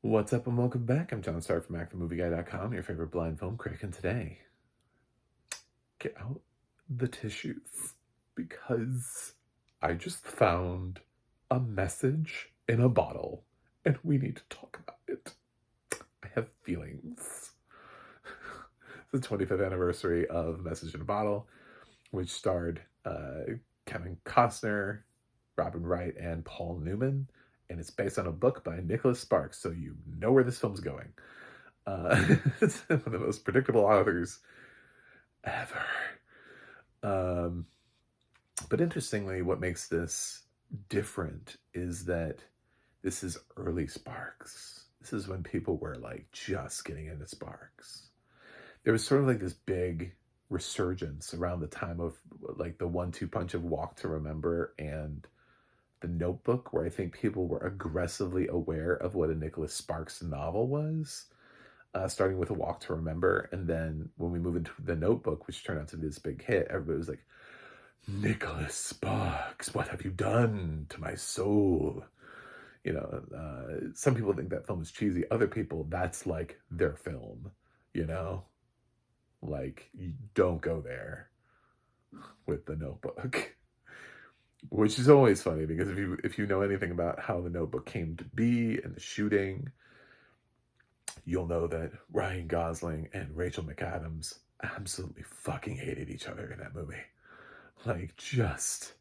What's up and welcome back. I'm John Starr from ActTheMovieGuy.com, your favorite blind film critic, and today, get out the tissues because I just found a message in a bottle and we need to talk about it. I have feelings. The 25th anniversary of Message in a Bottle, which starred Kevin Costner, Robin Wright, and Paul Newman, and it's based on a book by Nicholas Sparks, so you know where this film's going. It's one of the most predictable authors ever. But interestingly, what makes this different is that this is early Sparks. This is when people were like just getting into Sparks. There was sort of like this big resurgence around the time of like the 1-2 punch of Walk to Remember and The Notebook, where I think people were aggressively aware of what a Nicholas Sparks novel was, starting with A Walk to Remember. And then when we move into The Notebook, which turned out to be this big hit, everybody was like, Nicholas Sparks, what have you done to my soul? You know, some people think that film is cheesy. Other people, that's like their film, you know? Like, you don't go there with The Notebook. Which is always funny because if you know anything about how The Notebook came to be and the shooting, you'll know that Ryan Gosling and Rachel McAdams absolutely fucking hated each other in that movie. Like, just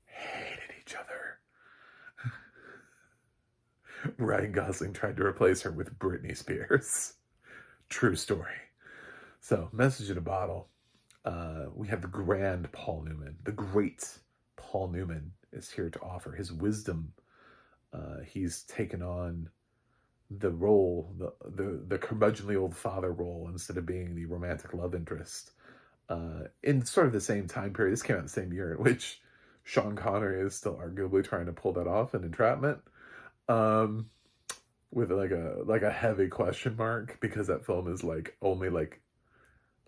hated each other. Ryan Gosling tried to replace her with Britney Spears. True story. So, Message in a Bottle. We have the grand Paul Newman, the great Paul Newman is here to offer his wisdom. He's taken on the role, the curmudgeonly old father role, instead of being the romantic love interest. In sort of the same time period, this came out the same year in which Sean Connery is still arguably trying to pull that off in Entrapment, with like a heavy question mark because that film is like only like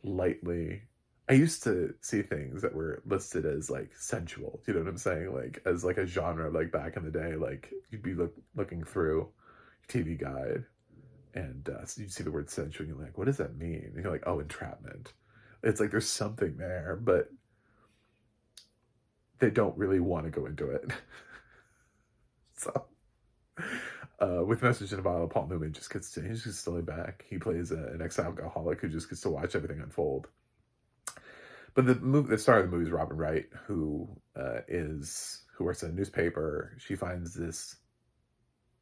lightly. I used to see things that were listed as like sensual. You know what I'm saying? Like as like a genre, like back in the day, like you'd be looking through TV Guide and so you'd see the word sensual and you're like, what does that mean? And you're like, oh, entrapment. It's like there's something there, but they don't really want to go into it. So with Message in a Bottle, Paul Newman just he's just slowly back. He plays an ex-alcoholic who just gets to watch everything unfold. But the star of the movie is Robin Wright, who works at a newspaper. She finds this.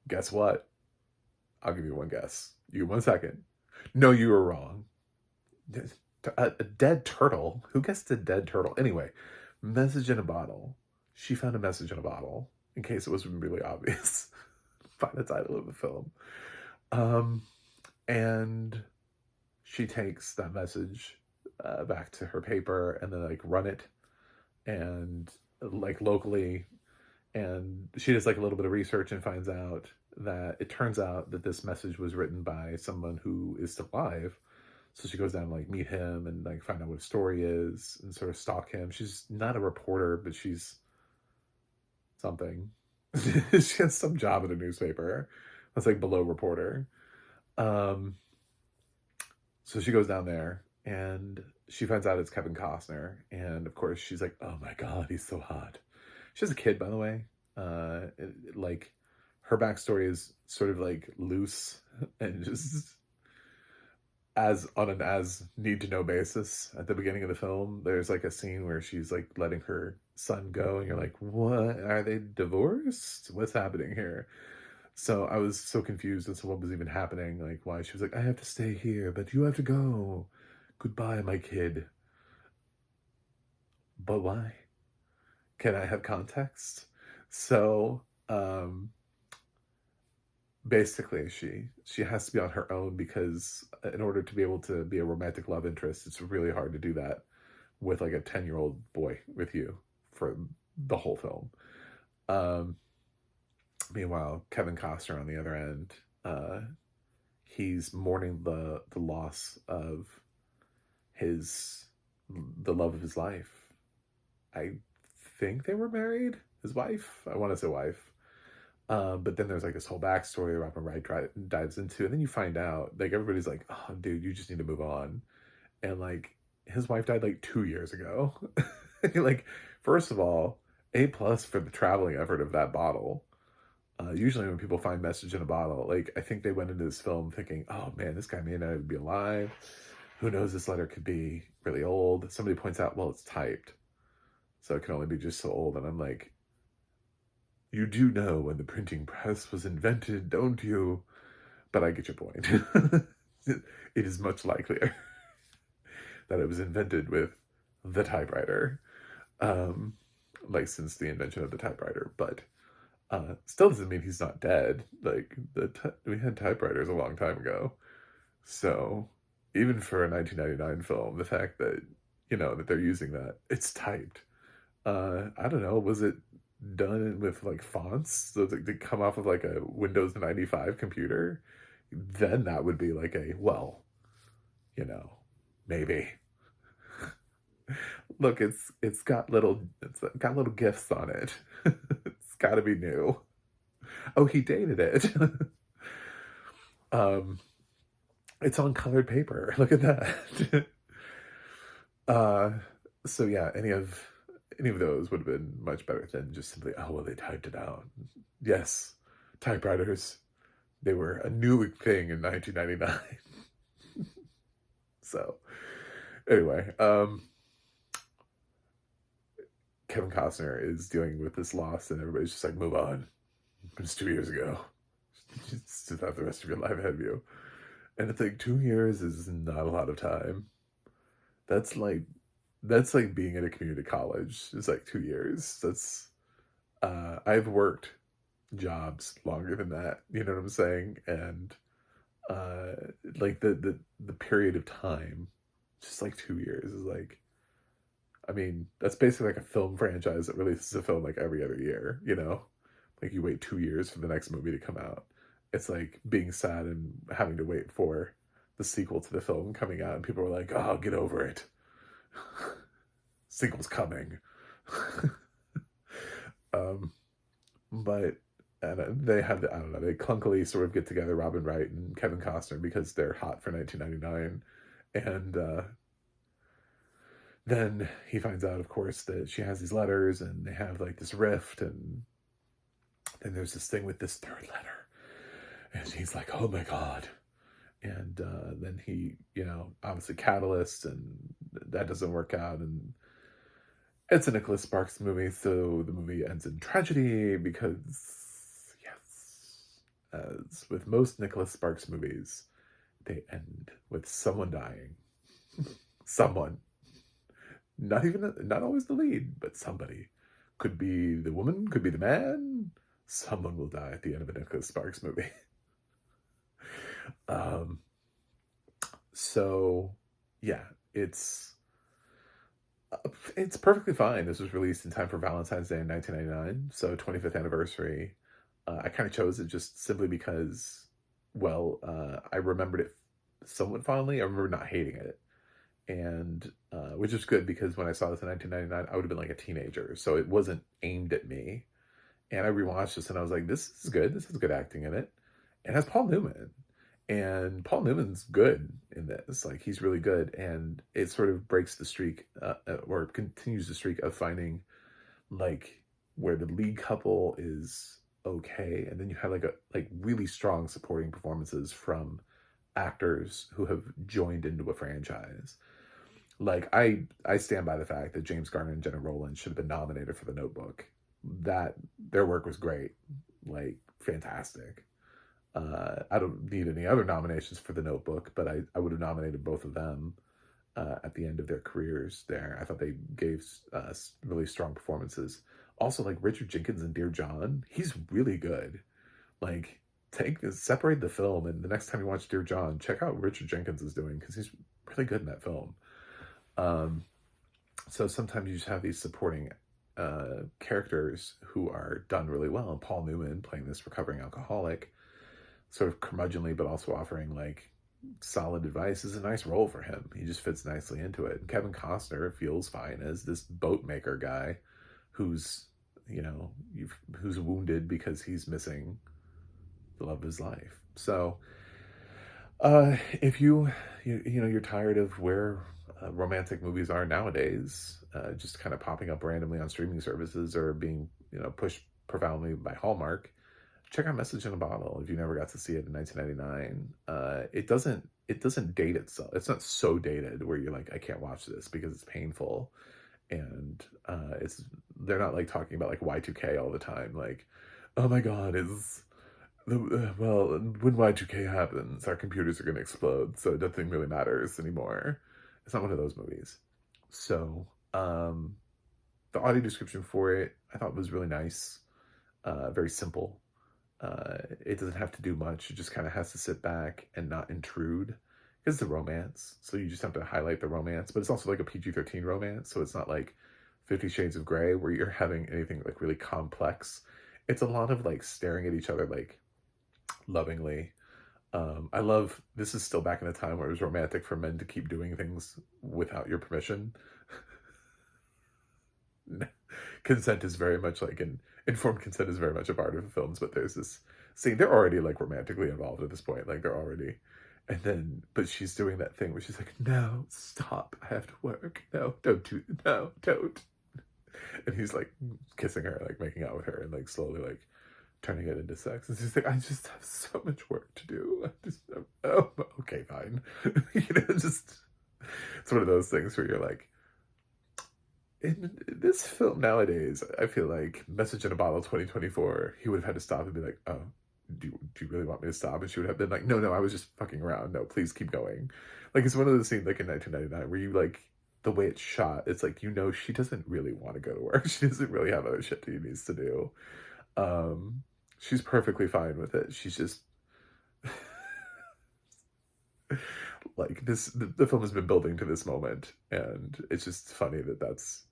Guess what? I'll give you one guess. You 1 second. No, you were wrong. A dead turtle. Who guessed a dead turtle? Anyway, Message in a Bottle. She found a message in a bottle. In case it wasn't really obvious by the title of the film. And she takes that message back to her paper and then like run it and like locally, and she does like a little bit of research and finds out that it turns out that this message was written by someone who is still alive. So she goes down and like meet him and like find out what his story is and sort of stalk him. She's not a reporter, but she's something. She has some job at a newspaper that's like below reporter. So she goes down there and she finds out it's Kevin Costner. And of course she's like, oh my God, he's so hot. She has a kid, by the way. Like her backstory is sort of like loose and just as on an as need to know basis. At the beginning of the film, there's like a scene where she's like letting her son go and you're like, what, are they divorced? What's happening here? So I was so confused as to what was even happening, like why she was like, I have to stay here but you have to go, goodbye my kid. But why? Can I have context? So basically she has to be on her own because in order to be able to be a romantic love interest, it's really hard to do that with like a 10-year-old boy with you for the whole film. Meanwhile, Kevin Costner on the other end, he's mourning the loss of the love of his life. I think they were married, his wife. I want to say wife. But then there's like this whole backstory Robin Wright dives into, and then you find out like everybody's like, "Oh, dude, you just need to move on." And like his wife died like 2 years ago. Like, first of all, A+ for the traveling effort of that bottle. Usually when people find message in a bottle, like I think they went into this film thinking, "Oh man, this guy may not even be alive. Who knows? This letter could be really old." Somebody points out, "Well, it's typed, so it can only be just so old." And I'm like, "You do know when the printing press was invented, don't you?" But I get your point. It is much likelier that it was invented with the typewriter, um, like since the invention of the typewriter. But still doesn't mean he's not dead. Like we had typewriters a long time ago, so even for a 1999 film, the fact that that they're using that, it's typed. I don't know, was it done with like fonts so that they come off of like a Windows 95 computer? Then that would be like a, well, you know, maybe. Look, it's got little gifts on it. It's got to be new. Oh, he dated it. um, it's on colored paper. Look at that. uh, so yeah, any of those would have been much better than just simply, oh well, they typed it out. Yes, typewriters. They were a new thing in 1999. So anyway, Kevin Costner is dealing with this loss, and everybody's just like, move on. It's 2 years ago. Just have the rest of your life ahead of you. And it's like 2 years is not a lot of time. That's like being at a community college. It's like 2 years. That's I've worked jobs longer than that. You know what I'm saying? And uh, like the period of time, just like 2 years is like. I mean, that's basically like a film franchise that releases a film like every other year. Like you wait 2 years for the next movie to come out. It's like being sad and having to wait for the sequel to the film coming out, and people are like, "Oh, get over it. Sequel's coming." um, but and they have I don't know, they clunkily sort of get together, Robin Wright and Kevin Costner, because they're hot for 1999, and then he finds out, of course, that she has these letters, and they have like this rift, and then there's this thing with this third letter, and he's like, "Oh my god." And then he, obviously catalyst, and that doesn't work out, and it's a Nicholas Sparks movie, so the movie ends in tragedy because, yes, as with most Nicholas Sparks movies, they end with someone dying. Someone. Not always the lead, but somebody. Could be the woman, could be the man. Someone will die at the end of a Nicholas Sparks movie. um, so yeah, it's perfectly fine. This was released in time for Valentine's Day in 1999, so 25th anniversary. I kind of chose it just simply because, well, I remembered it somewhat fondly. I remember not hating it, and which is good because when I saw this in 1999, I would have been like a teenager, so it wasn't aimed at me. And I rewatched this, and I was like, "This is good. This has good acting in it." It has Paul Newman, and Paul Newman's good in this. Like he's really good, and it sort of breaks the streak, or continues the streak of finding like where the lead couple is okay, and then you have like really strong supporting performances from actors who have joined into a franchise. Like I stand by the fact that James Garner and Jenna Rowland should have been nominated for The Notebook. That their work was great, like fantastic. I don't need any other nominations for The Notebook, but I would have nominated both of them at the end of their careers there. I thought they gave really strong performances. Also, like Richard Jenkins and Dear John, he's really good. Like, separate the film, and the next time you watch Dear John, check out what Richard Jenkins is doing, because he's really good in that film. So sometimes you just have these supporting characters who are done really well. And Paul Newman playing this recovering alcoholic, sort of curmudgeonly, but also offering like solid advice, is a nice role for him. He just fits nicely into it. And Kevin Costner feels fine as this boat maker guy who's who's wounded because he's missing the love of his life. So, if you're tired of where romantic movies are nowadays, just kind of popping up randomly on streaming services or being pushed profoundly by Hallmark, check out Message in a Bottle if you never got to see it in 1999. It doesn't date itself. It's not so dated where you're like, I can't watch this because it's painful, and they're not like talking about like Y2K all the time. Like, oh my God, well, when Y2K happens, our computers are going to explode, so nothing really matters anymore. It's not one of those movies. So, the audio description for it, I thought was really nice. Very simple. It doesn't have to do much. It just kind of has to sit back and not intrude. It's a romance, so you just have to highlight the romance. But it's also like a PG-13 romance, so it's not like 50 Shades of Grey where you're having anything like really complex. It's a lot of like staring at each other like lovingly. I love, this is still back in a time where it was romantic for men to keep doing things without your permission. Consent is very much like informed consent is very much a part of the films, but there's this scene, they're already like romantically involved at this point, like they're already, but she's doing that thing where she's like, no, stop, I have to work, no, don't. And he's like kissing her, like making out with her, and like slowly like turning it into sex. And she's like, I just have so much work to do. Oh, okay, fine. Just, it's one of those things where you're like, in this film nowadays, I feel like Message in a Bottle 2024, he would have had to stop and be like, oh, do you really want me to stop? And she would have been like, no, I was just fucking around. No, please keep going. Like, it's one of those scenes like in 1999 where you like, the way it's shot, it's like, she doesn't really want to go to work. She doesn't really have other shit she needs to do. She's perfectly fine with it. She's just like the film has been building to this moment, and it's just funny that's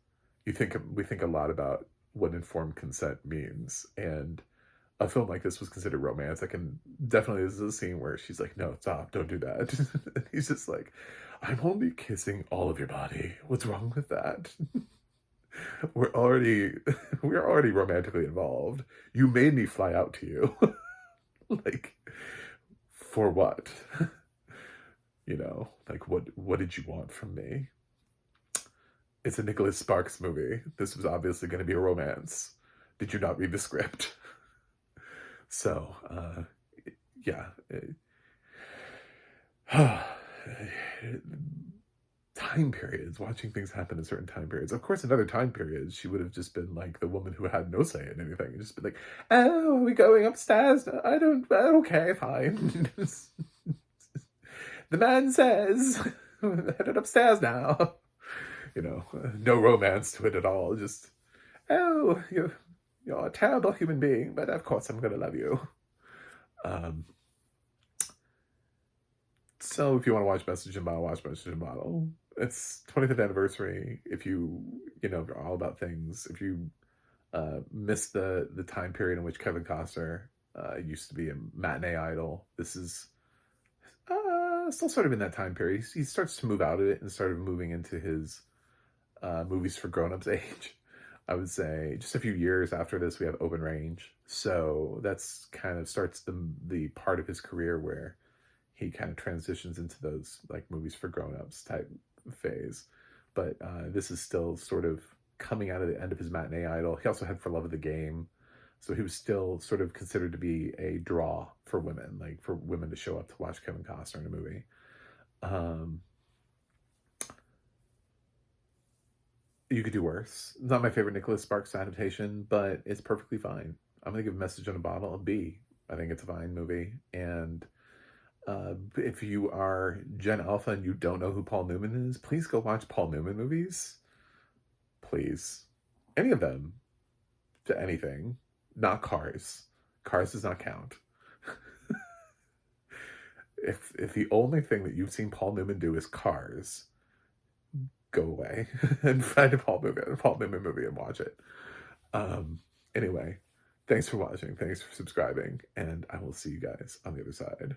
we think a lot about what informed consent means, and a film like this was considered romantic, and definitely this is a scene where she's like, no, stop, don't do that. And he's just like, I'm only kissing all of your body. What's wrong with that? we're already romantically involved. You made me fly out to you. Like, for what? Like, what did you want from me? It's a Nicholas Sparks movie. This was obviously going to be a romance. Did you not read the script? So, yeah. Time periods, watching things happen in certain time periods. Of course, in other time periods, she would have just been like the woman who had no say in anything, and just been like, oh, are we going upstairs? Okay, fine. The man says, headed upstairs now. No romance to it at all. Just, oh, you're a terrible human being, but of course I'm going to love you. So if you want to watch Message in a Bottle, watch Message in a Bottle. It's 25th anniversary. If you're all about things, if you missed the time period in which Kevin Costner used to be a matinee idol, this is still sort of in that time period. He starts to move out of it and started moving into his movies for grown-ups age. I would say just a few years after this, we have Open Range. So that's kind of starts the part of his career where he kind of transitions into those like movies for grown-ups type phase. But this is still sort of coming out of the end of his matinee idol. He also had For Love of the Game. So he was still sort of considered to be a draw for women, like for women to show up to watch Kevin Costner in a movie. You could do worse. Not my favorite Nicholas Sparks adaptation, but it's perfectly fine. I'm going to give Message in a Bottle a B. I think it's a fine movie. And if you are Gen Alpha and you don't know who Paul Newman is, please go watch Paul Newman movies. Please. Any of them. To anything. Not Cars. Cars does not count. If the only thing that you've seen Paul Newman do is Cars, go away and find a Paul Newman movie and watch it. Anyway, thanks for watching. Thanks for subscribing. And I will see you guys on the other side.